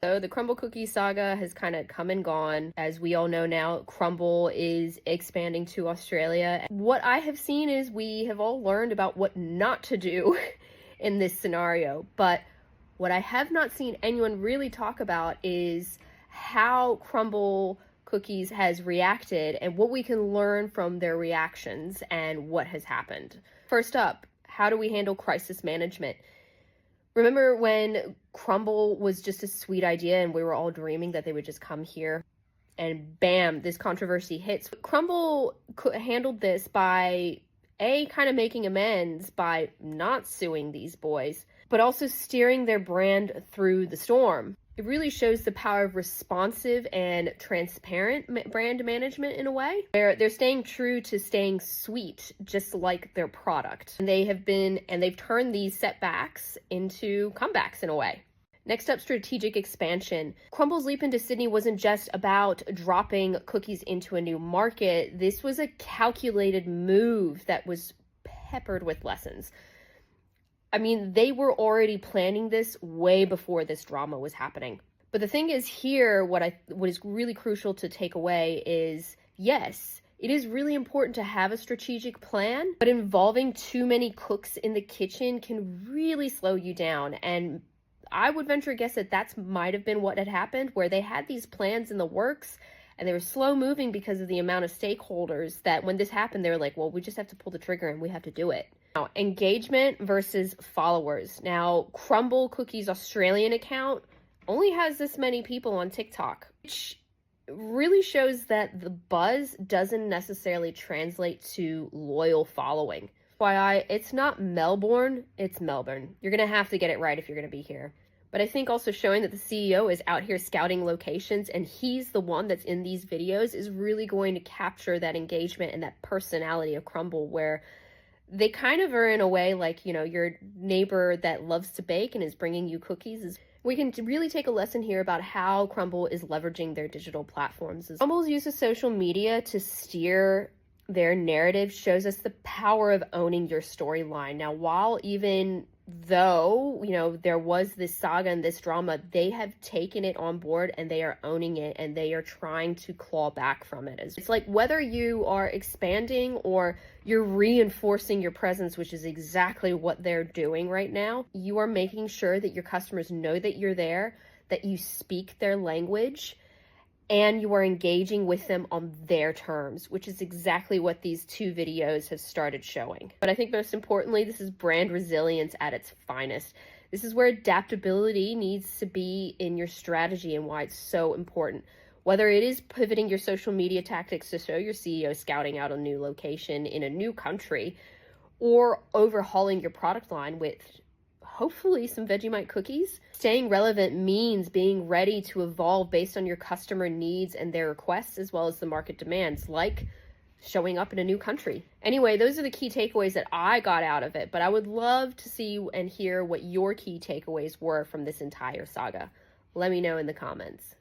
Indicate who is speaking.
Speaker 1: So the Crumbl cookie saga has kind of come and gone. As we all know now, Crumbl is expanding to Australia. What I have seen is we have all learned about what not to do in this scenario. But what I have not seen anyone really talk about is how Crumbl Cookies has reacted and what we can learn from their reactions and what has happened. First up, how do we handle crisis management? Remember when Crumbl was just a sweet idea and we were all dreaming that they would just come here and bam, this controversy hits. Crumbl handled this by kind of making amends by not suing these boys, but also steering their brand through the storm. It really shows the power of responsive and transparent brand management in a way. They're staying true to staying sweet, just like their product. And they've turned these setbacks into comebacks in a way. Next up, strategic expansion. Crumbl's leap into Sydney wasn't just about dropping cookies into a new market. This was a calculated move that was peppered with lessons. I mean, they were already planning this way before this drama was happening. But the thing is here, what is really crucial to take away is, yes, it is really important to have a strategic plan, but involving too many cooks in the kitchen can really slow you down. And I would venture a guess that might have been what had happened, where they had these plans in the works and they were slow moving because of the amount of stakeholders that when this happened, they were like, well, we just have to pull the trigger and we have to do it. Now, engagement versus followers. Now, Crumbl Cookies Australian account only has this many people on TikTok, which really shows that the buzz doesn't necessarily translate to loyal following. FYI, it's not Melbourne, it's Melbourne. You're going to have to get it right if you're going to be here. But I think also showing that the CEO is out here scouting locations and he's the one that's in these videos is really going to capture that engagement and that personality of Crumbl, where they kind of are in a way like, you know, your neighbor that loves to bake and is bringing you cookies. We can really take a lesson here about how Crumbl is leveraging their digital platforms. Crumbl uses social media to steer their narrative, shows us the power of owning your storyline. Now, while even though, you know, there was this saga and this drama, they have taken it on board and they are owning it and they are trying to claw back from it. It's like whether you are expanding or you're reinforcing your presence, which is exactly what they're doing right now, you are making sure that your customers know that you're there, that you speak their language, and you are engaging with them on their terms, which is exactly what these two videos have started showing. But I think most importantly, this is brand resilience at its finest. This is where adaptability needs to be in your strategy and why it's so important. Whether it is pivoting your social media tactics to show your CEO scouting out a new location in a new country, or overhauling your product line with hopefully some Vegemite cookies. Staying relevant means being ready to evolve based on your customer needs and their requests, as well as the market demands, like showing up in a new country. Anyway, those are the key takeaways that I got out of it, but I would love to see and hear what your key takeaways were from this entire saga. Let me know in the comments.